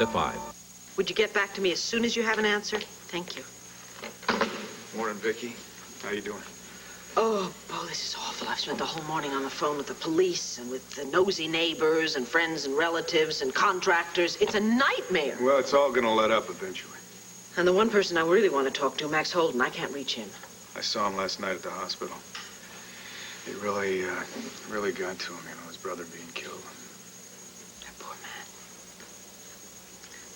at 5. Would you get back to me as soon as you have an answer? Thank you. Morning, Vicky. How you doing? Oh, Bo, this is awful. I've spent the whole morning on the phone with the police and with the nosy neighbors and friends and relatives and contractors. It's a nightmare. Well, it's all gonna let up eventually. And the one person I really want to talk to, Max Holden, I can't reach him. I saw him last night at the hospital. It really got to him, you know, his brother being killed. That poor man.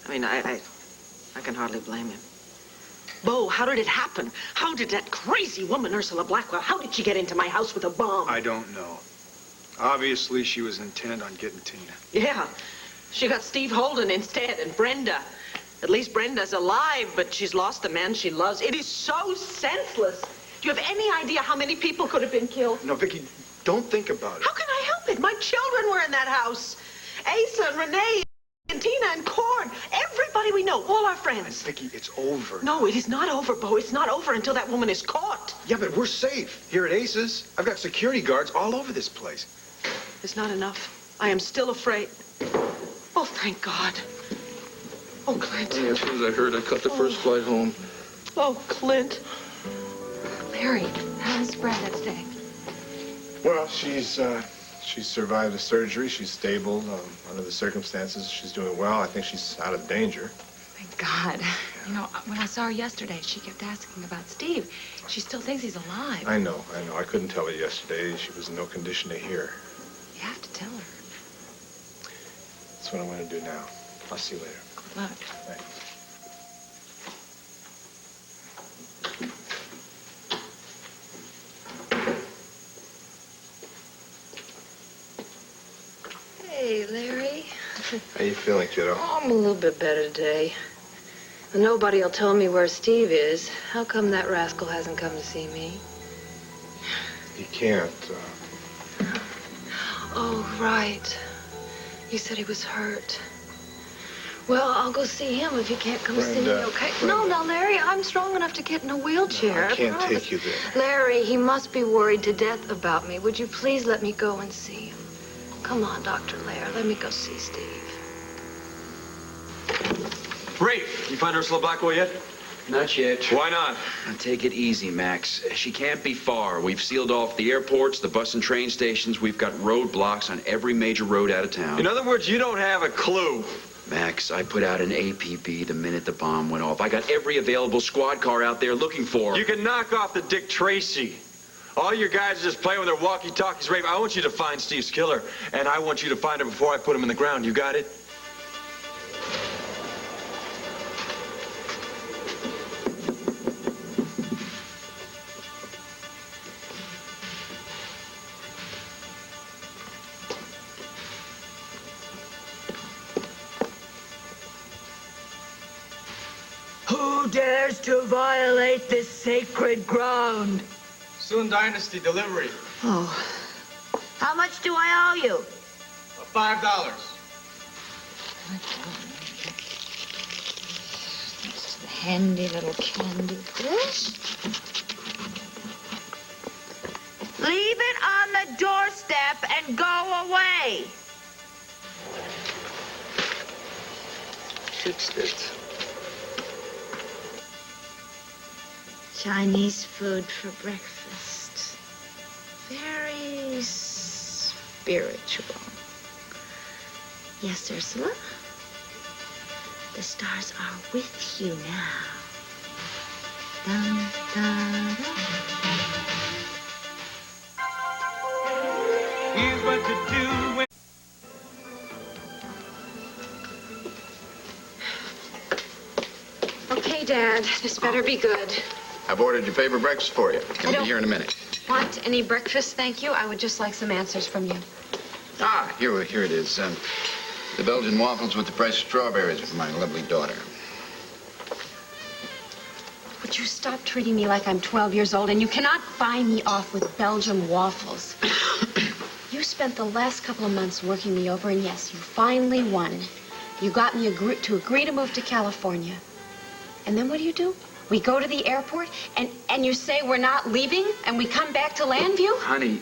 I mean, I can hardly blame him. Bo, how did it happen? How did that crazy woman, Ursula Blackwell, how did she get into my house with a bomb? I don't know. Obviously, she was intent on getting Tina. Yeah. She got Steve Holden instead, and Brenda. At least Brenda's alive, but she's lost the man she loves. It is so senseless. Do you have any idea how many people could have been killed? No, Vicky, don't think about it. How can I help it? My children were in that house. Asa and Renee and Tina and Cord. Everybody we know, all our friends. Vicky, it's over. No, it is not over, Bo. It's not over until that woman is caught. Yeah, but we're safe here at Ace's. I've got security guards all over this place. It's not enough. I am still afraid. Oh, thank God. Oh, Clint. Yeah, as soon as I heard, I caught the first flight home. Oh, Clint. Larry, how's Brenda today? Well, she's survived a surgery. She's stable under the circumstances. She's doing well. I think she's out of danger. Thank God. You know, when I saw her yesterday, she kept asking about Steve. She still thinks he's alive. I know. I couldn't tell her yesterday. She was in no condition to hear. You have to tell her. That's what I'm going to do now. I'll see you later. Good luck. Thanks. Hey, Larry. How you feeling, kiddo? Oh, I'm a little bit better today. Nobody will tell me where Steve is. How come that rascal hasn't come to see me? He can't. Oh, right. You said he was hurt. Well, I'll go see him if he can't come see me, okay? Brenda. No, Larry, I'm strong enough to get in a wheelchair. No, I can't promise. take you there. Larry, he must be worried to death about me. Would you please let me go and see him? Come on, Dr. Lair, let me go see Steve. Rafe, you find Ursula Blackwell yet? Not yet. Why not? Now, take it easy, Max. She can't be far. We've sealed off the airports, the bus and train stations. We've got roadblocks on every major road out of town. In other words, you don't have a clue. Max, I put out an APB the minute the bomb went off. I got every available squad car out there looking for her. You can knock off the Dick Tracy. All your guys are just playing with their walkie-talkies, Rafe. I want you to find Steve's killer, and I want you to find her before I put him in the ground. You got it? Who dares to violate this sacred ground? Soon Dynasty delivery. Oh. How much do I owe you? $5. This is a handy little candy dish. Leave it on the doorstep and go away. Fixed it. Chinese food for breakfast. Very spiritual. Yes, Ursula? The stars are with you now. Dun, dun, dun. Here's what to do when... Okay, Dad. This better be good. I've ordered your favorite breakfast for you. It's gonna be here in a minute. Want any breakfast, thank you? I would just like some answers from you. Ah, here it is. The Belgian waffles with the fresh strawberries for my lovely daughter. Would you stop treating me like I'm 12 years old, and you cannot buy me off with Belgian waffles. You spent the last couple of months working me over, and yes, you finally won. You got me to agree to move to California. And then what do? We go to the airport, and you say we're not leaving, and we come back to Landview? Honey,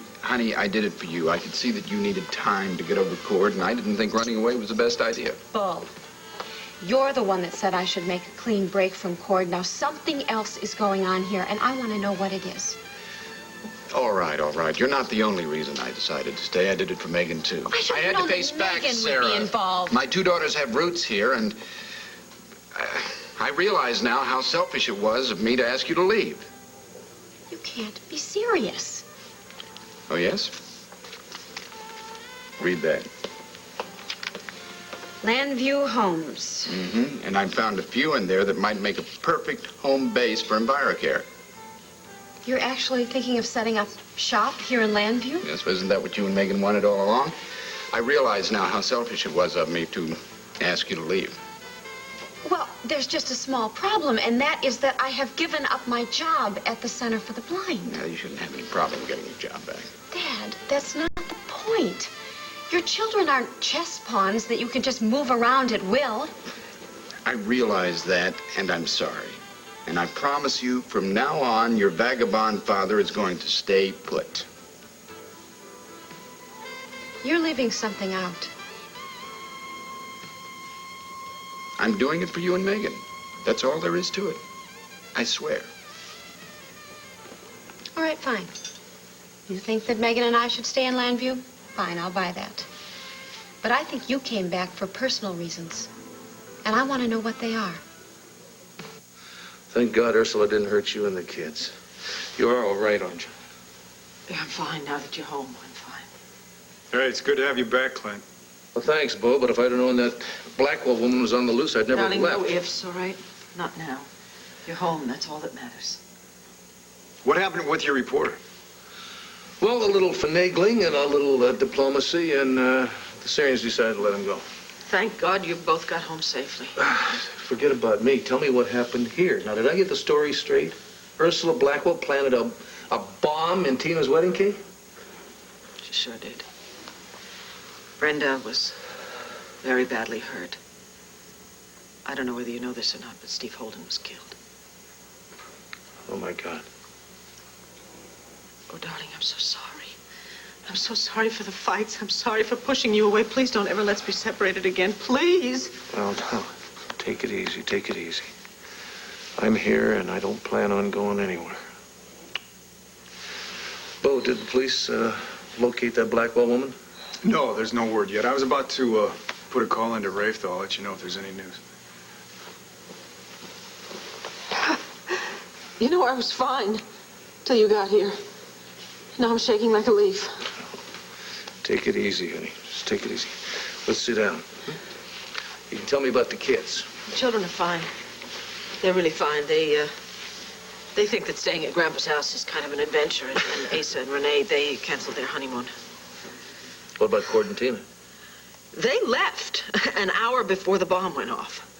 I did it for you. I could see that you needed time to get over Cord, and I didn't think running away was the best idea. Bull. You're the one that said I should make a clean break from Cord. Now, something else is going on here, and I want to know what it is. All right, all right. You're not the only reason I decided to stay. I did it for Megan, too. I had to face facts, Sarah. Would be involved. My two daughters have roots here, and I realize now how selfish it was of me to ask you to leave. You can't be serious. Oh, yes? Read that. Landview Homes. Mm-hmm. And I found a few in there that might make a perfect home base for EnviroCare. You're actually thinking of setting up shop here in Landview? Yes, isn't that what you and Megan wanted all along? I realize now how selfish it was of me to ask you to leave. Well, there's just a small problem, and that is that I have given up my job at the Center for the Blind. Now, you shouldn't have any problem getting your job back. Dad, that's not the point. Your children aren't chess pawns that you can just move around at will. I realize that, and I'm sorry. And I promise you, from now on, your vagabond father is going to stay put. You're leaving something out. I'm doing it for you and Megan. That's all there is to it. I swear. All right, fine. You think that Megan and I should stay in Landview? Fine, I'll buy that. But I think you came back for personal reasons. And I want to know what they are. Thank God Ursula didn't hurt you and the kids. You are all right, aren't you? Yeah, I'm fine now that you're home. I'm fine. All right, it's good to have you back, Clint. Well, thanks, Bo, but if I'd have known that Blackwell woman was on the loose, I'd never have Darling, left. no ifs, all right? Not now. You're home. That's all that matters. What happened with your reporter? Well, a little finagling and a little diplomacy, and the Syrians decided to let him go. Thank God you both got home safely. Forget about me. Tell me what happened here. Now, did I get the story straight? Ursula Blackwell planted a bomb in Tina's wedding cake? She sure did. Brenda was very badly hurt. I don't know whether you know this or not, but Steve Holden was killed. Oh, my God. Oh, darling, I'm so sorry. I'm so sorry for the fights. I'm sorry for pushing you away. Please don't ever let's be separated again. Please. Well, no. Take it easy. Take it easy. I'm here, and I don't plan on going anywhere. Bo, did the police locate that Blackwell woman? No, there's no word yet. I was about to put a call into Rafe, though. I'll let you know if there's any news. You know, I was fine till you got here. Now I'm shaking like a leaf. Take it easy, honey. Just take it easy. Let's sit down. You can tell me about the kids. The children are fine. They're really fine. They think that staying at Grandpa's house is kind of an adventure. And Asa and Renee, they canceled their honeymoon. What about Cord and Tina? They left an hour before the bomb went off.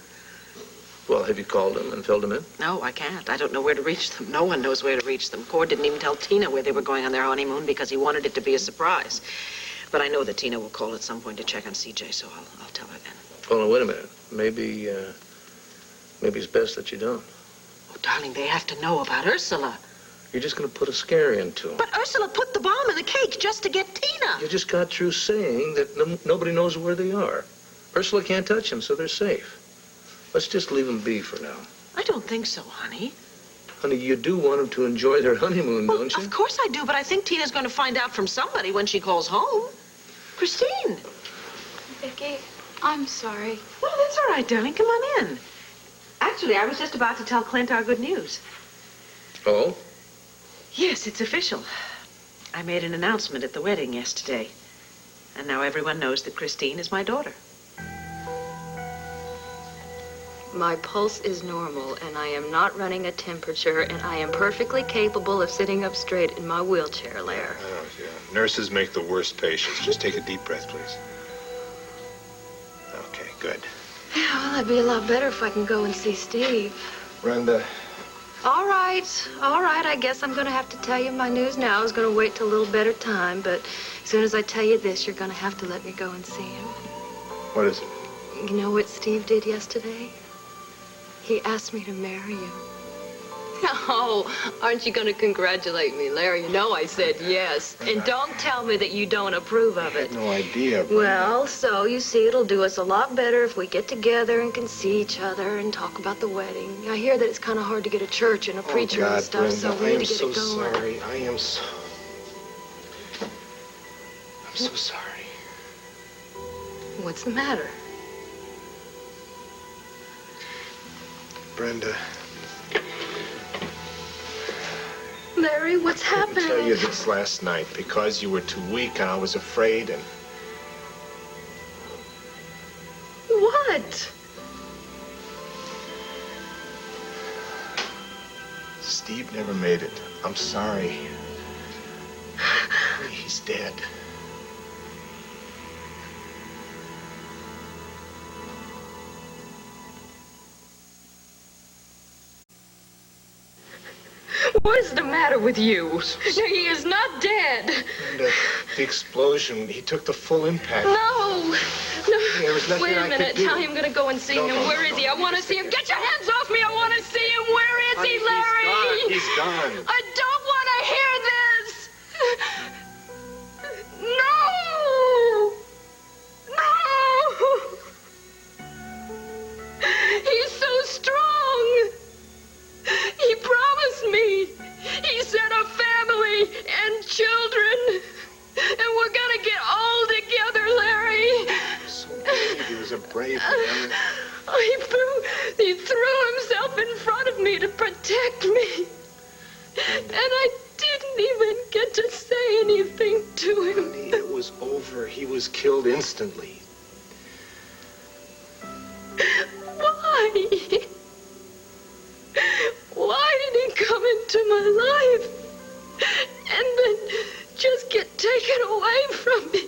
Well, have you called them and filled them in? No, I can't. I don't know where to reach them. No one knows where to reach them. Cord didn't even tell Tina where they were going on their honeymoon because he wanted it to be a surprise. But I know that Tina will call at some point to check on CJ, so I'll tell her then. Oh, no, wait a minute. Maybe it's best that you don't. Oh, darling, they have to know about Ursula. You're just going to put a scare into them. But Ursula put the bomb in the cake just to get Tina. You just got through saying that nobody knows where they are. Ursula can't touch them, so they're safe. Let's just leave them be for now. I don't think so, honey. Honey, you do want them to enjoy their honeymoon, Well, don't you? of course I do, but I think Tina's going to find out from somebody when she calls home. Christine. Vicki, I'm sorry. Well, that's all right, darling. Come on in. Actually, I was just about to tell Clint our good news. Oh? Yes, it's official. I made an announcement at the wedding yesterday. And now everyone knows that Christine is my daughter. My pulse is normal, and I am not running a temperature, and I am perfectly capable of sitting up straight in my wheelchair lair. Oh, yeah. Nurses make the worst patients. Just take a deep breath, please. Okay, good. Yeah, well, that'd be a lot better if I can go and see Steve. Brenda. All right. I guess I'm going to have to tell you my news now. I was going to wait till a little better time, but as soon as I tell you this, you're going to have to let me go and see him. What is it? You know what Steve did yesterday? He asked me to marry you. Oh, aren't you going to congratulate me, Larry? You know I said yes. And don't tell me that you don't approve of I it. had no idea. Brenda. Well, so you see, it'll do us a lot better if we get together and can see each other and talk about the wedding. I hear that it's kind of hard to get a church and a preacher God, and stuff, Brenda, so we I need am to get so it going. sorry. I'm so sorry. What's the matter? Brenda, Larry, what's I didn't happening? tell you this last night because you were too weak and I was afraid and... What? Steve never made it. I'm sorry. He's dead. What is the matter with you? He is not dead. Brenda, the explosion, he took the full impact. No. There was nothing Wait a I could minute. do. Tell him I'm going to go and see No, him. no, Where no, is no. he? I want to see him. Get your hands off me. I want to see him. Where is he, Larry? He's gone. I don't want to hear this. No. No. He's so strong. He promised me. He said a family and children. And we're gonna get all together, Larry. So brave. He was a brave man. He threw himself in front of me to protect me. And I didn't even get to say anything to him. Honey, it was over. He was killed instantly. Why? Why did he come into my life and then just get taken away from me?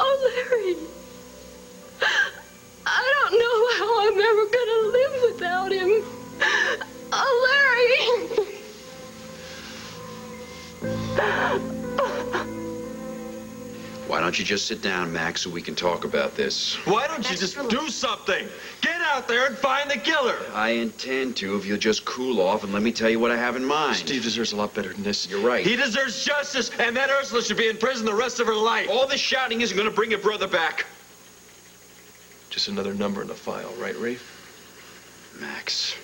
Oh, Larry, I don't know how I'm ever gonna live without him. Oh, Larry. Why don't you just sit down, Max, so we can talk about this? Why don't you just do something? Get out there and find the killer. I intend to, if you'll just cool off and let me tell you what I have in mind. Steve deserves a lot better than this. You're right. He deserves justice, and that Ursula should be in prison the rest of her life. All this shouting isn't going to bring your brother back. Just another number in the file, right, Rafe? Max,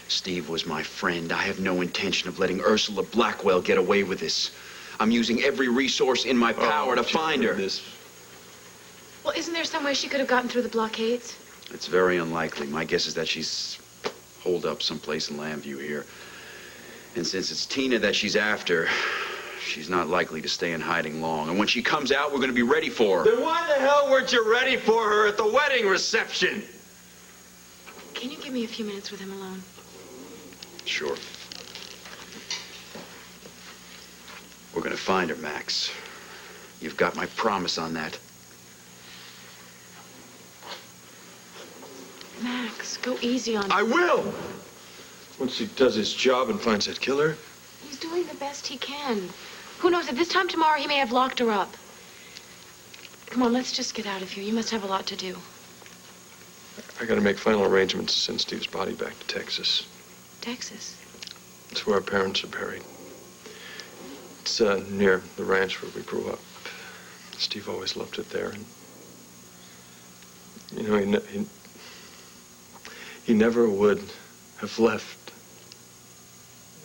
Steve was my friend. I have no intention of letting Ursula Blackwell get away with this. I'm using every resource in my power to find her. Well, isn't there some way she could have gotten through the blockades? It's very unlikely. My guess is that she's holed up someplace in Lambview here. And since it's Tina that she's after, she's not likely to stay in hiding long. And when she comes out, we're going to be ready for her. Then why the hell weren't you ready for her at the wedding reception? Can you give me a few minutes with him alone? Sure. We're going to find her, Max. You've got my promise on that. Max, go easy on him. I will! Once he does his job and finds that killer. He's doing the best he can. Who knows, at this time tomorrow he may have locked her up. Come on, let's just get out of here. You must have a lot to do. I gotta make final arrangements to send Steve's body back to Texas. Texas? It's where our parents are buried. It's near the ranch where we grew up. Steve always loved it there. And, you know, he never would have left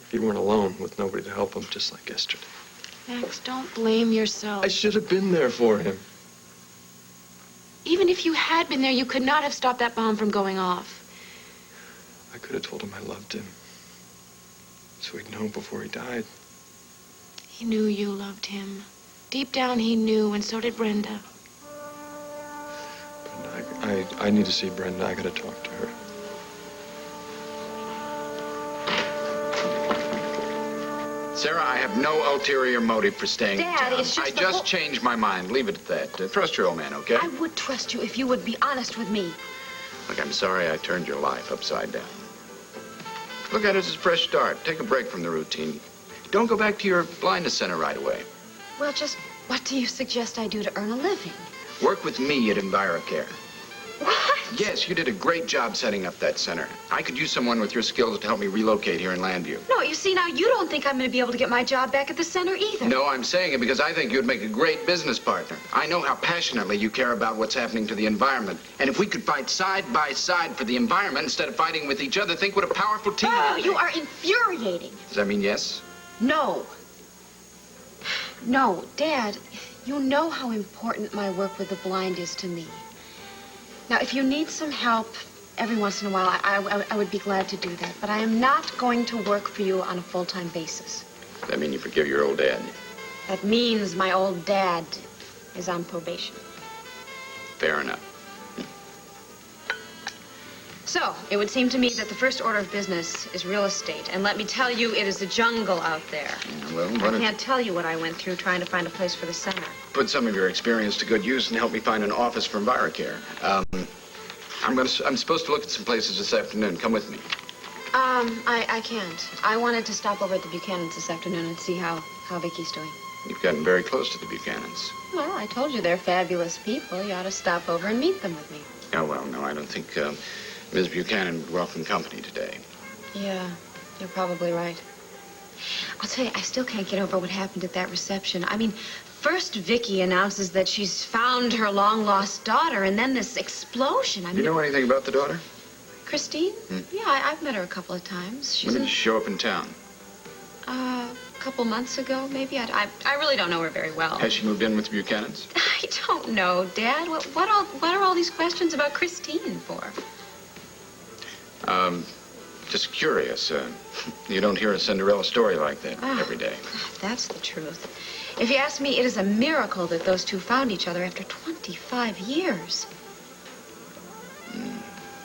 if he weren't alone with nobody to help him, just like yesterday. Max, don't blame yourself. I should have been there for him. Even if you had been there, you could not have stopped that bomb from going off. I could have told him I loved him, so he'd know before he died. He knew you loved him. Deep down, he knew, and so did Brenda. Brenda, I need to see Brenda. I gotta talk to her. Sarah, I have no ulterior motive for staying in Dad, town. it's just I the just whole- changed my mind. Leave it at that. Trust your old man, okay? I would trust you if you would be honest with me. Look, I'm sorry I turned your life upside down. Look at it as a fresh start. Take a break from the routine. Don't go back to your blindness center right away. Well, just what do you suggest I do to earn a living? Work with me at EnviroCare. What? Yes, you did a great job setting up that center. I could use someone with your skills to help me relocate here in Landview. No, you see, now you don't think I'm going to be able to get my job back at the center either. No, I'm saying it because I think you'd make a great business partner. I know how passionately you care about what's happening to the environment. And if we could fight side by side for the environment instead of fighting with each other, think what a powerful team Oh, we'd you make. are infuriating. Does that mean yes? No. No, Dad, you know how important my work with the blind is to me. Now, if you need some help every once in a while, I would be glad to do that. But I am not going to work for you on a full-time basis. Does that mean you forgive your old dad? That means my old dad is on probation. Fair enough. So, it would seem to me that the first order of business is real estate. And let me tell you, it is a jungle out there. Yeah, well, I why don't you can't tell you what I went through trying to find a place for the center. put some of your experience to good use and help me find an office for EnviroCare? I'm supposed to look at some places this afternoon. Come with me. I can't. I wanted to stop over at the Buchanans this afternoon and see how Vicky's doing. You've gotten very close to the Buchanans. Well, I told you they're fabulous people. You ought to stop over and meet them with me. Oh, well, no, I don't think Ms. Buchanan would welcome company today. Yeah, you're probably right. I'll tell you, I still can't get over what happened at that reception. I mean, first Vicky announces that she's found her long-lost daughter, and then this explosion. I mean, You know anything about the daughter? Christine? Yeah, I've met her a couple of times. She's When did she show up in town? a couple months ago, maybe. I really don't know her very well. Has she moved in with the Buchanans? I don't know, Dad. What are all these questions about Christine for? Just curious. You don't hear a Cinderella story like that every day. That's the truth. If you ask me, it is a miracle that those two found each other after 25 years.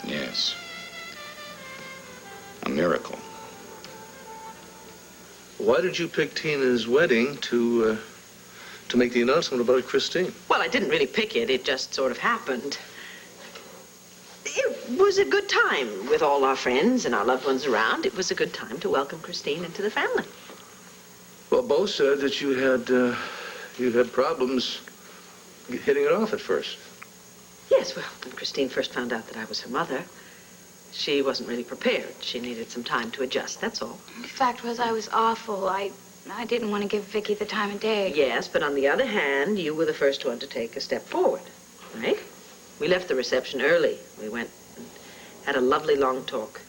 Yes. A miracle. Why did you pick Tina's wedding to make the announcement about Christine? Well, I didn't really pick it. It just sort of happened. It was a good time with all our friends and our loved ones around. It was a good time to welcome Christine into the family. Well, Bo said that you had problems hitting it off at first. Yes, well, when Christine first found out that I was her mother, she wasn't really prepared. She needed some time to adjust, that's all. The fact was, I was awful. I didn't want to give Vicky the time of day. Yes, but on the other hand, you were the first one to take a step forward, right? We left the reception early. We went and had a lovely long talk.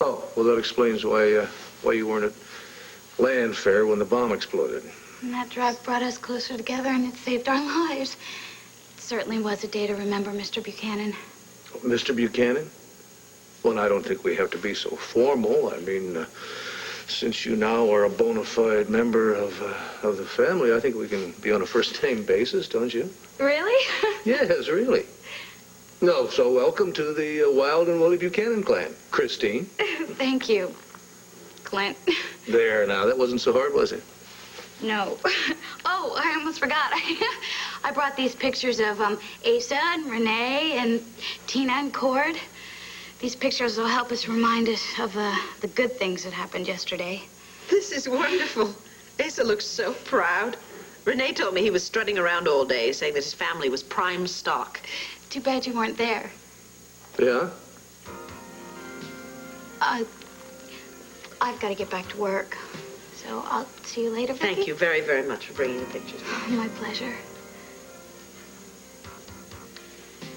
Oh, well, that explains why you weren't at Land Fair when the bomb exploded. And that drive brought us closer together, and it saved our lives. It certainly was a day to remember, Mr. Buchanan. Mr. Buchanan? Well, and I don't think we have to be so formal. I mean, since you now are a bona fide member of the family, I think we can be on a first-name basis, don't you? Really? Yes, really. No, so welcome to the Wild and Woolly Buchanan clan. Christine. Thank you, Clint. There, now, that wasn't so hard, was it? No. Oh, I almost forgot. I brought these pictures of Asa and Renee and Tina and Cord. These pictures will help us remind us of the good things that happened yesterday. This is wonderful. Asa looks so proud. Renee told me he was strutting around all day, saying that his family was prime stock. Too bad you weren't there. Yeah? I've got to get back to work. So I'll see you later, Vicky. Thank you very, very much for bringing the pictures. My pleasure.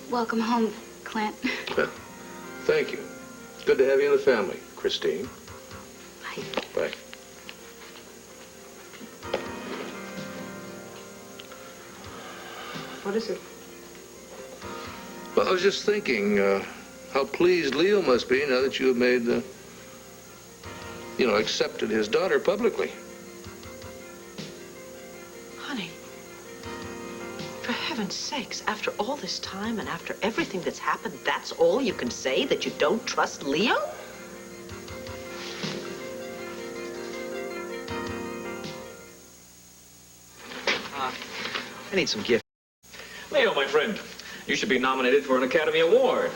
Welcome home, Clint. Thank you. Good to have you in the family, Christine. Bye. Bye. What is it? Well, I was just thinking how pleased Leo must be now that you have made accepted his daughter publicly. Honey, for heaven's sakes, after all this time and after everything that's happened, that's all you can say? That you don't trust Leo? I need some gift. Leo, my friend, you should be nominated for an Academy Award.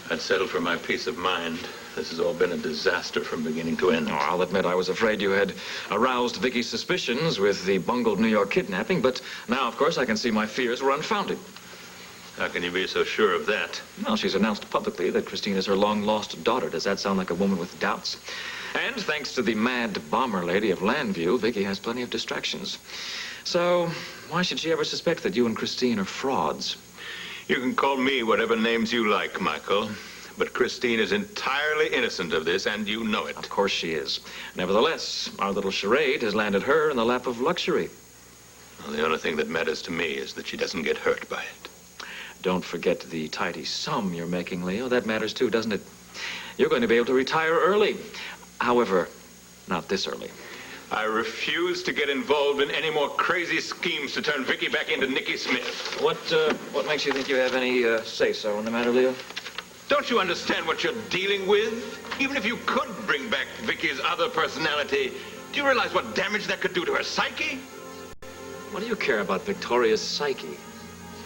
I'd settle for my peace of mind. This has all been a disaster from beginning to end. Oh, I'll admit I was afraid you had aroused Vicky's suspicions with the bungled New York kidnapping, but now, of course, I can see my fears were unfounded. How can you be so sure of that? Well, she's announced publicly that Christine is her long-lost daughter. Does that sound like a woman with doubts? And thanks to the mad bomber lady of Landview, Vicky has plenty of distractions. So, why should she ever suspect that you and Christine are frauds? You can call me whatever names you like, Michael. But Christine is entirely innocent of this, and you know it. Of course she is. Nevertheless, our little charade has landed her in the lap of luxury. Well, the only thing that matters to me is that she doesn't get hurt by it. Don't forget the tidy sum you're making, Leo. That matters too, doesn't it? You're going to be able to retire early. However, not this early. I refuse to get involved in any more crazy schemes to turn Vicky back into Nicky Smith. What makes you think you have any say-so in the matter, Leo? Don't you understand what you're dealing with? Even if you could bring back Vicky's other personality, do you realize what damage that could do to her psyche? What do you care about Victoria's psyche?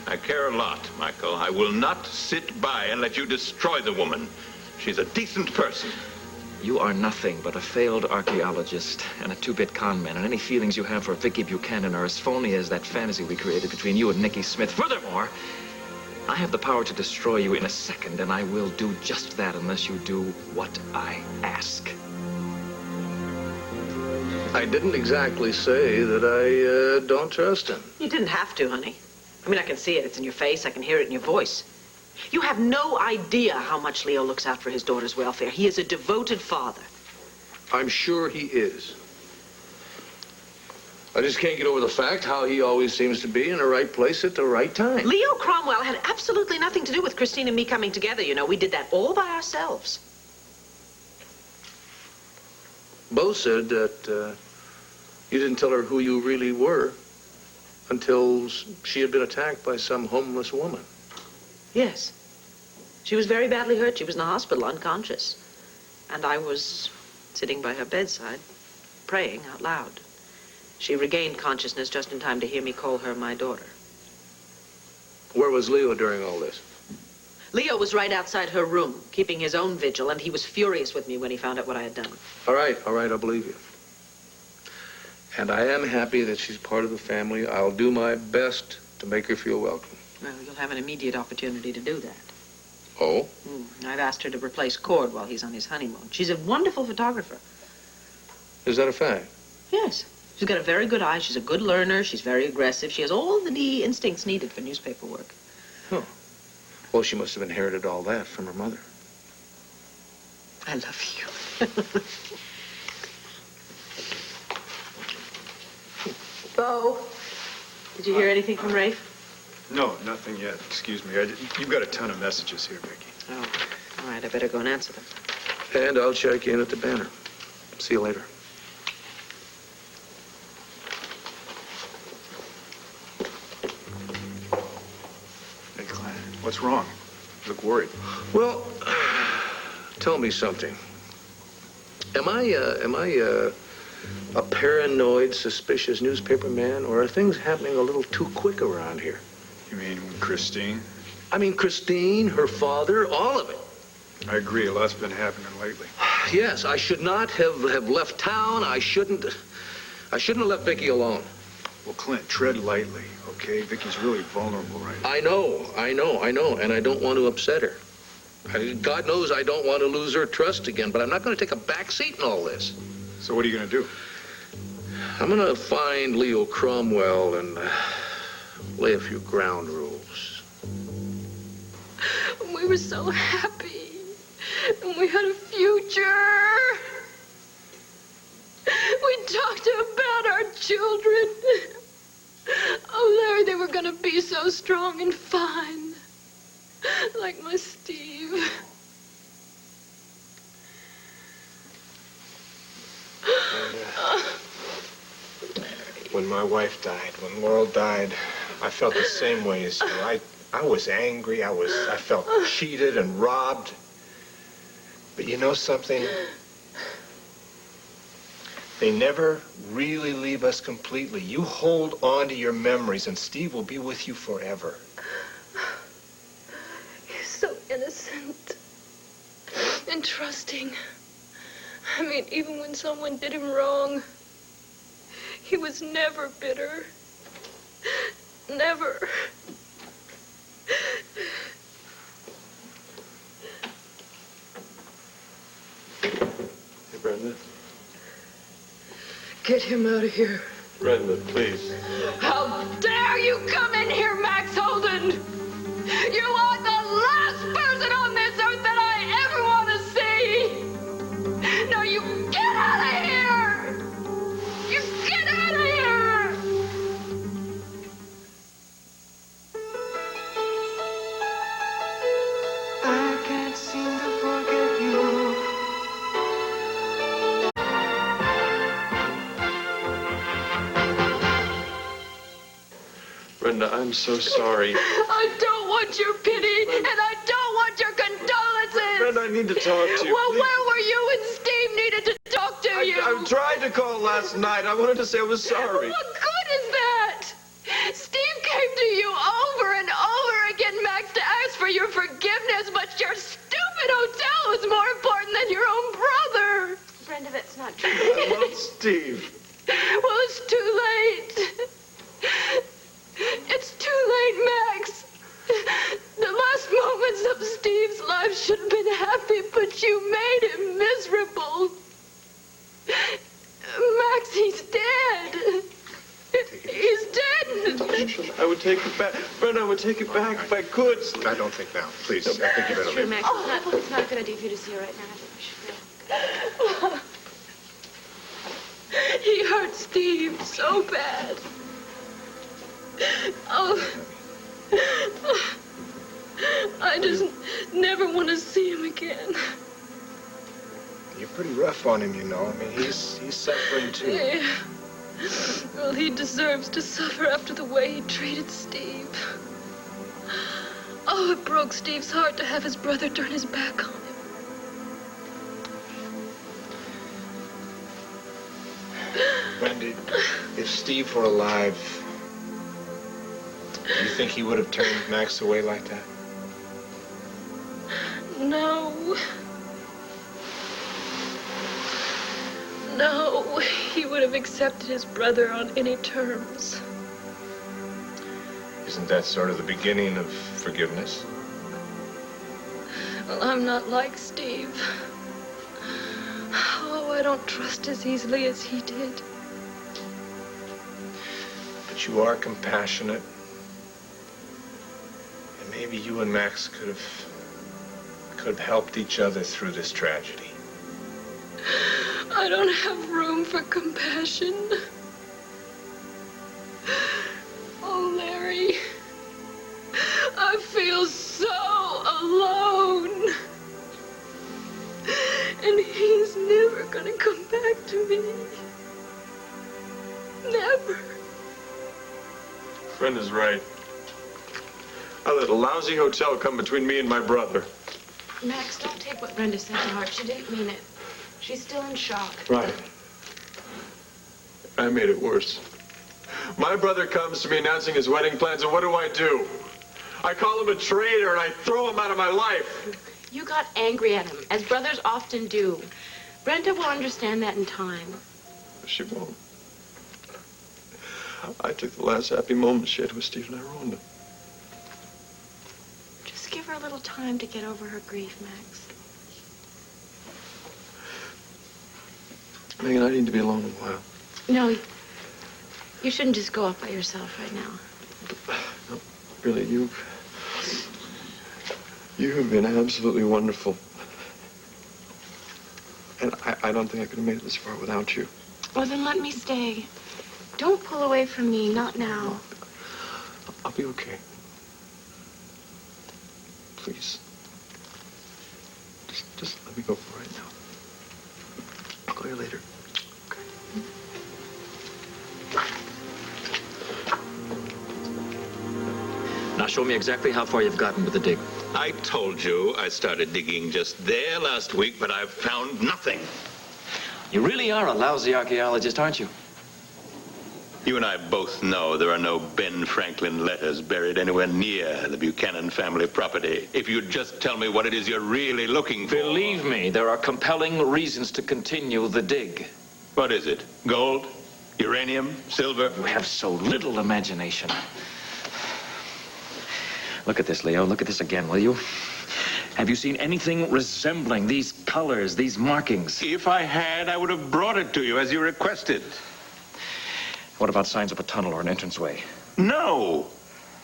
I care a lot, Michael. I will not sit by and let you destroy the woman. She's a decent person. You are nothing but a failed archaeologist and a two-bit con man, and any feelings you have for Vicky Buchanan are as phony as that fantasy we created between you and Nicky Smith. Furthermore, I have the power to destroy you in a second, and I will do just that unless you do what I ask. I didn't exactly say that I don't trust him. You didn't have to, honey. I mean, I can see it. It's in your face. I can hear it in your voice. You have no idea how much Leo looks out for his daughter's welfare. He is a devoted father. I'm sure he is. I just can't get over the fact how he always seems to be in the right place at the right time. Leo Cromwell had absolutely nothing to do with Christine and me coming together, you know. We did that all by ourselves. Bo said that you didn't tell her who you really were until she had been attacked by some homeless woman. Yes. She was very badly hurt. She was in the hospital, unconscious. And I was sitting by her bedside, praying out loud. She regained consciousness just in time to hear me call her my daughter. Where was Leo during all this? Leo was right outside her room, keeping his own vigil, and he was furious with me when he found out what I had done. All right, I believe you. And I am happy that she's part of the family. I'll do my best to make her feel welcome. Well, you'll have an immediate opportunity to do that. Oh? I've asked her to replace Cord while he's on his honeymoon. She's a wonderful photographer. Is that a fact? Yes. She's got a very good eye. She's a good learner. She's very aggressive. She has all the instincts needed for newspaper work. Huh. Well, she must have inherited all that from her mother. I love you. Bo, did you hear anything from Rafe? No, nothing yet. Excuse me. You've got a ton of messages here, Vicky. Oh, all right. I better go and answer them. And I'll check in at the Banner. See you later. Hey, Glenn, what's wrong? You look worried. Well, tell me something. Am I a paranoid, suspicious newspaper man, or are things happening a little too quick around here? You mean Christine? I mean, Christine, her father, all of it. I agree. A lot's been happening lately. Yes, I should not have left town. I shouldn't have left Vicky alone. Well, Clint, tread lightly, okay? Vicky's really vulnerable right now. I know, and I don't want to upset her. God knows I don't want to lose her trust again, but I'm not going to take a back seat in all this. So what are you going to do? I'm going to find Leo Cromwell and lay a few ground rules. We were so happy. And we had a future. We talked about our children. Oh, Larry, they were going to be so strong and fine. Like my Steve. When my wife died, when Laurel died, I felt the same way as you. I was angry. I felt cheated and robbed. But you know something? They never really leave us completely. You hold on to your memories, and Steve will be with you forever. He's so innocent and trusting. I mean, even when someone did him wrong, he was never bitter. Never. Get him out of here. Brenda, please. How dare you come in here, Max Holden! You are the last person on this earth that I ever want to see! Now you get out of here! You get out of here! I can't seem to forget you. Brenda, I'm so sorry. I don't want your pity, and I don't want your condolences! Brenda, I need to talk to you. Well, please. where were you when Steve needed to talk to you? I tried to call last night. I wanted to say I was sorry. What good is that? Steve came to you over and over again, Max, to ask for your forgiveness, but your stupid hotel was more important than your own brother. Brenda, that's not true. I love Steve. Well, it's too late. It's too late, Max. The last moments of Steve's life should have been happy, but you made him miserable. Max, he's dead. He's dead. I would take it back. Brenda, I would take it back if I could. I don't think now. Please, I think you better Sure, leave. Max. It's not a good idea for you to see her right now. I think we should go. He hurt Steve so bad. Oh, I just never want to see him again. You're pretty rough on him, you know. I mean, he's suffering too. Yeah. Well, he deserves to suffer after the way he treated Steve. Oh, it broke Steve's heart to have his brother turn his back on him. Wendy, if Steve were alive, do you think he would have turned Max away like that? No. No, he would have accepted his brother on any terms. Isn't that sort of the beginning of forgiveness? Well, I'm not like Steve. Oh, I don't trust as easily as he did. But you are compassionate. And maybe you and Max could have helped each other through this tragedy. I don't have room for compassion. Oh, Larry, I feel so alone. And he's never gonna come back to me. Never. Brenda's right. I let a lousy hotel come between me and my brother. Max, don't take what Brenda said to heart. She didn't mean it. She's still in shock. Right. I made it worse. My brother comes to me announcing his wedding plans, and what do? I call him a traitor, and I throw him out of my life. You got angry at him, as brothers often do. Brenda will understand that in time. She won't. I took the last happy moment she had with Steve, and I ruined it. Just give her a little time to get over her grief, Max. Megan, I need to be alone a while. No, you shouldn't just go off by yourself right now. No, really, you have been absolutely wonderful. And I don't think I could have made it this far without you. Well, then let me stay. Don't pull away from me, not now. I'll be okay. Please. Just let me go for right now. I'll call you later. Now show me exactly how far you've gotten with the dig. I told you I started digging just there last week, but I've found nothing. You really are a lousy archaeologist, aren't you? You and I both know there are no Ben Franklin letters buried anywhere near the Buchanan family property. If you'd just tell me what it is you're really looking for. Believe me, there are compelling reasons to continue the dig. What is it? Gold? Uranium? Silver? You have so little imagination. Look at this, Leo. Look at this again, will you? Have you seen anything resembling these colors, these markings? If I had, I would have brought it to you as you requested. What about signs of a tunnel or an entranceway? No.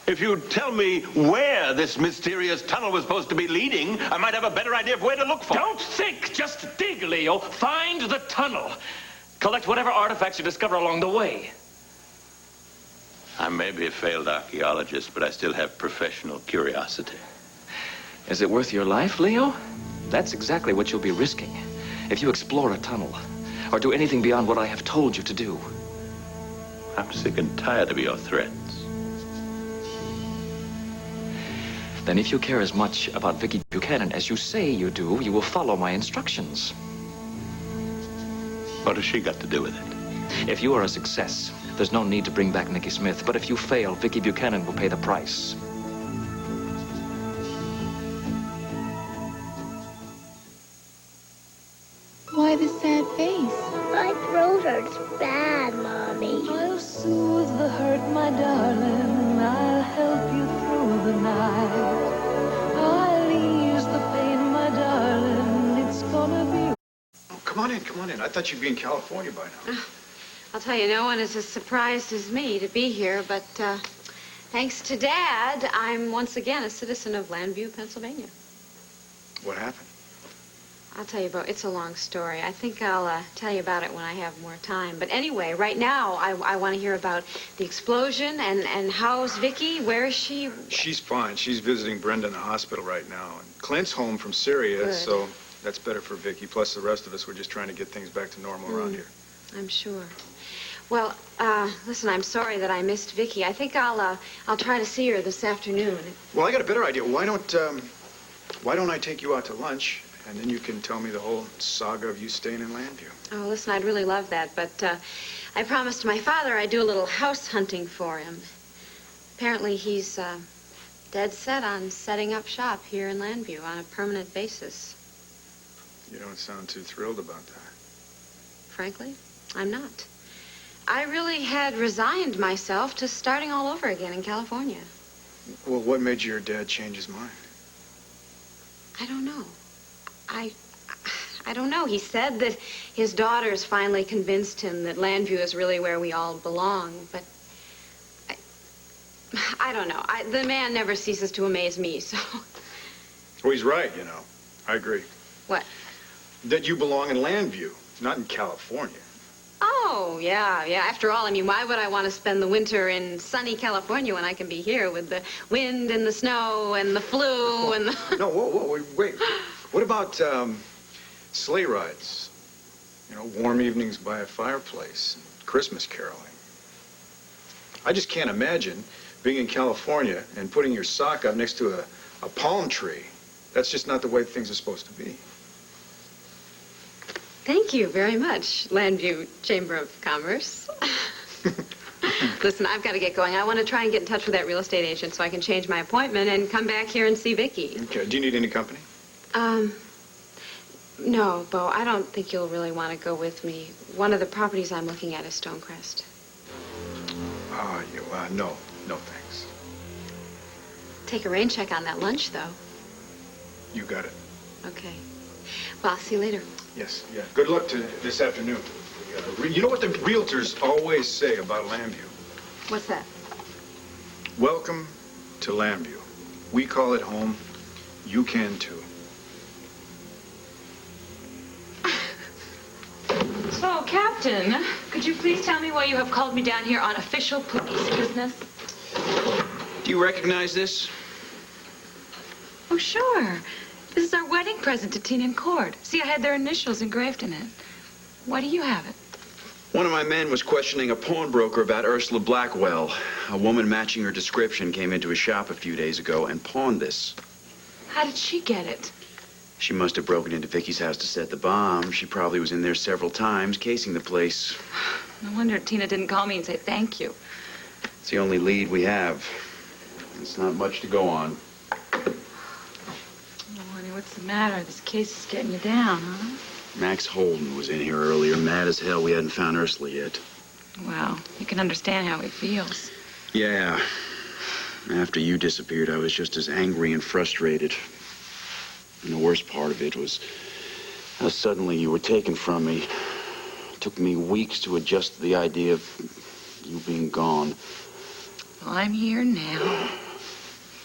If you'd tell me where this mysterious tunnel was supposed to be leading, I might have a better idea of where to look for it. Don't think, just dig, Leo. Find the tunnel. Collect whatever artifacts you discover along the way. I may be a failed archaeologist, but I still have professional curiosity. Is it worth your life, Leo? That's exactly what you'll be risking if you explore a tunnel or do anything beyond what I have told you to do. I'm sick and tired of your threats. Then if you care as much about Vicky Buchanan as you say you do, you will follow my instructions. What has she got to do with it? If you are a success, there's no need to bring back Nicky Smith. But if you fail, Vicky Buchanan will pay the price. Why the sad face? My throat hurts bad, Mommy. I'll soothe the hurt, my darling. I'll help you through the night. I'll ease the pain, my darling. It's gonna be... Oh, come on in. I thought you'd be in California by now. I'll tell you, no one is as surprised as me to be here, but thanks to Dad, I'm once again a citizen of Landview, Pennsylvania. What happened? I'll tell you about it's a long story. I think I'll tell you about it when I have more time. But anyway, right now, I want to hear about the explosion and how's Vicky? Where is she? She's fine. She's visiting Brenda in the hospital right now. And Clint's home from Syria, Good. so that's better for Vicky. Plus, the rest of us, we're just trying to get things back to normal around here. I'm sure. Well, listen, I'm sorry that I missed Vicky. I think I'll try to see her this afternoon. Well, I got a better idea. Why don't I take you out to lunch, and then you can tell me the whole saga of you staying in Landview. Oh, listen, I'd really love that, but I promised my father I'd do a little house hunting for him. Apparently, he's dead set on setting up shop here in Landview on a permanent basis. You don't sound too thrilled about that. Frankly, I'm not. I really had resigned myself to starting all over again in California. Well, what made your dad change his mind? I don't know. I don't know. He said that his daughters finally convinced him that Landview is really where we all belong, but I don't know. The man never ceases to amaze me, so... Well, he's right, you know. I agree. What? That you belong in Landview, not in California. Oh, yeah. After all, I mean, why would I want to spend the winter in sunny California when I can be here with the wind and the snow and the flu and the... No, whoa, wait. What about sleigh rides? You know, warm evenings by a fireplace, and Christmas caroling. I just can't imagine being in California and putting your sock up next to a palm tree. That's just not the way things are supposed to be. Thank you very much, Landview Chamber of Commerce. Listen, I've got to get going. I want to try and get in touch with that real estate agent so I can change my appointment and come back here and see Vicky. Okay. Do you need any company? No, Bo, I don't think you'll really want to go with me. One of the properties I'm looking at is Stonecrest. No, thanks. Take a rain check on that lunch, though. You got it. Okay. Well, I'll see you later. Yes, yeah. Good luck to this afternoon. You know what the realtors always say about Landview? What's that? Welcome to Landview. We call it home. You can, too. So, Captain, could you please tell me why you have called me down here on official police business? Do you recognize this? Oh, sure. This is our wedding present to Tina and Cord. See, I had their initials engraved in it. Why do you have it? One of my men was questioning a pawnbroker about Ursula Blackwell. A woman matching her description came into his shop a few days ago and pawned this. How did she get it? She must have broken into Vicky's house to set the bomb. She probably was in there several times, casing the place. No wonder Tina didn't call me and say thank you. It's the only lead we have. It's not much to go on. What's the matter? This case is getting you down, huh? Max Holden was in here earlier, mad as hell. We hadn't found Ursula yet. Well, you can understand how he feels. Yeah. After you disappeared, I was just as angry and frustrated. And the worst part of it was how suddenly you were taken from me. It took me weeks to adjust to the idea of you being gone. Well, I'm here now.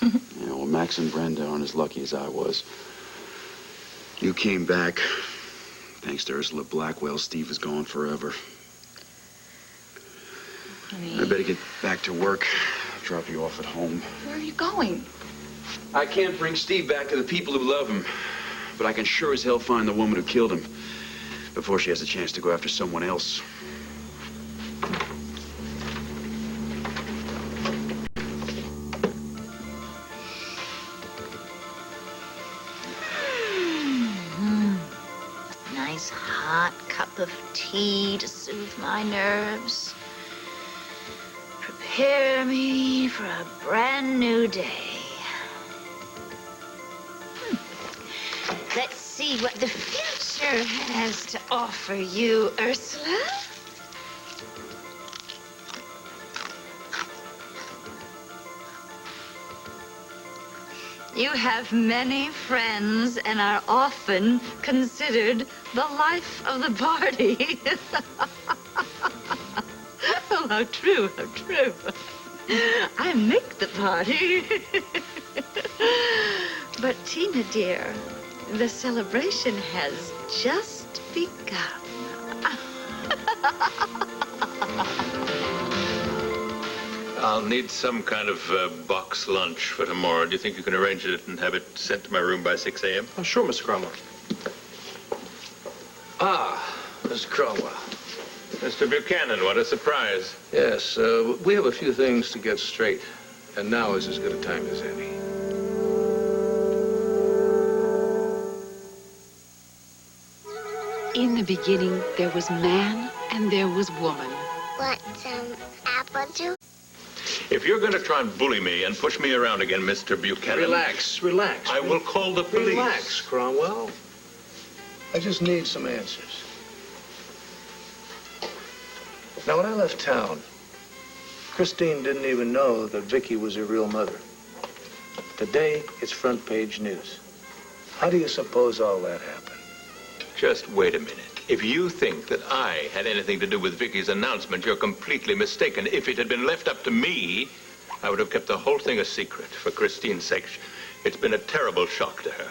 Yeah, well, Max and Brenda aren't as lucky as I was. You came back. Thanks to Ursula Blackwell, Steve is gone forever. Honey. I better get back to work. I'll drop you off at home. Where are you going? I can't bring Steve back to the people who love him, but I can sure as hell find the woman who killed him before she has a chance to go after someone else. Nice hot cup of tea to soothe my nerves. Prepare me for a brand new day. Let's see what the future has to offer you, Ursula. You have many friends and are often considered the life of the party. Oh, how true, how true. I make the party. But Tina, dear, the celebration has just begun. I'll need some kind of box lunch for tomorrow. Do you think you can arrange it and have it sent to my room by 6 a.m.? Oh, sure, Mr. Cromwell. Ah, Mr. Cromwell. Mr. Buchanan, what a surprise. Yes, we have a few things to get straight, and now is as good a time as any. In the beginning, there was man and there was woman. Want some apple juice? If you're going to try and bully me and push me around again, Mr. Buchanan... Relax, relax. I will call the police. Relax, Cromwell. I just need some answers. Now, when I left town, Christine didn't even know that Vicky was her real mother. Today, it's front page news. How do you suppose all that happened? Just wait a minute. If you think that I had anything to do with Vicky's announcement, you're completely mistaken. If it had been left up to me, I would have kept the whole thing a secret for Christine's sake. It's been a terrible shock to her.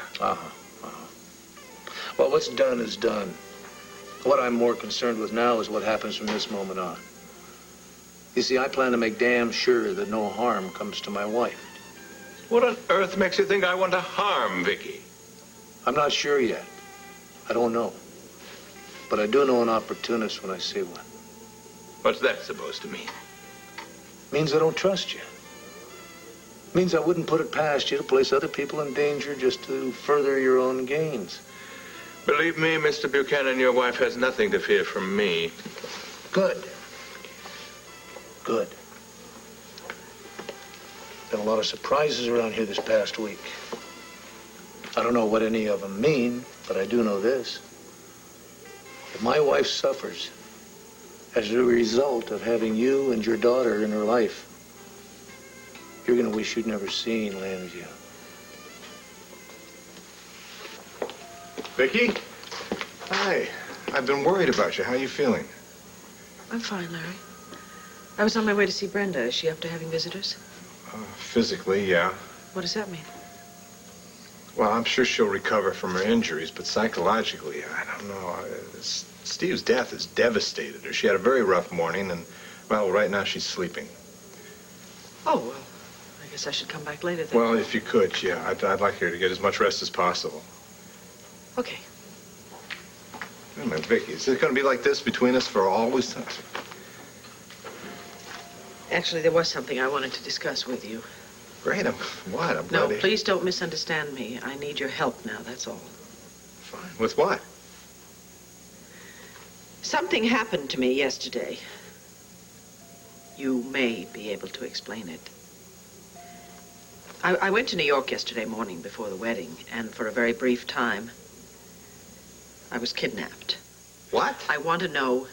Well, what's done is done. What I'm more concerned with now is what happens from this moment on. You see, I plan to make damn sure that no harm comes to my wife. What on earth makes you think I want to harm Vicky? I'm not sure yet. I don't know. But I do know an opportunist when I see one. What's that supposed to mean? Means I don't trust you. Means I wouldn't put it past you to place other people in danger just to further your own gains. Believe me, Mr. Buchanan, your wife has nothing to fear from me. Good. Good. Been a lot of surprises around here this past week. I don't know what any of them mean, but I do know this. If my wife suffers as a result of having you and your daughter in her life, you're going to wish you'd never seen Lambview. Vicky? Hi. I've been worried about you. How are you feeling? I'm fine, Larry. I was on my way to see Brenda. Is she up to having visitors? Physically, yeah. What does that mean? Well, I'm sure she'll recover from her injuries, but psychologically, I don't know. Steve's death has devastated her. She had a very rough morning, and, well, right now she's sleeping. Oh, well, I guess I should come back later then. Well, if you could, yeah. I'd like her to get as much rest as possible. Okay. Wait a minute, Vicky, is it going to be like this between us for always? Actually, there was something I wanted to discuss with you. Great. I'm No, glad please don't misunderstand me. I need your help now, that's all. Fine. With what? Something happened to me yesterday. You may be able to explain it. I went to New York yesterday morning before the wedding, and for a very brief time, I was kidnapped. What? I want to know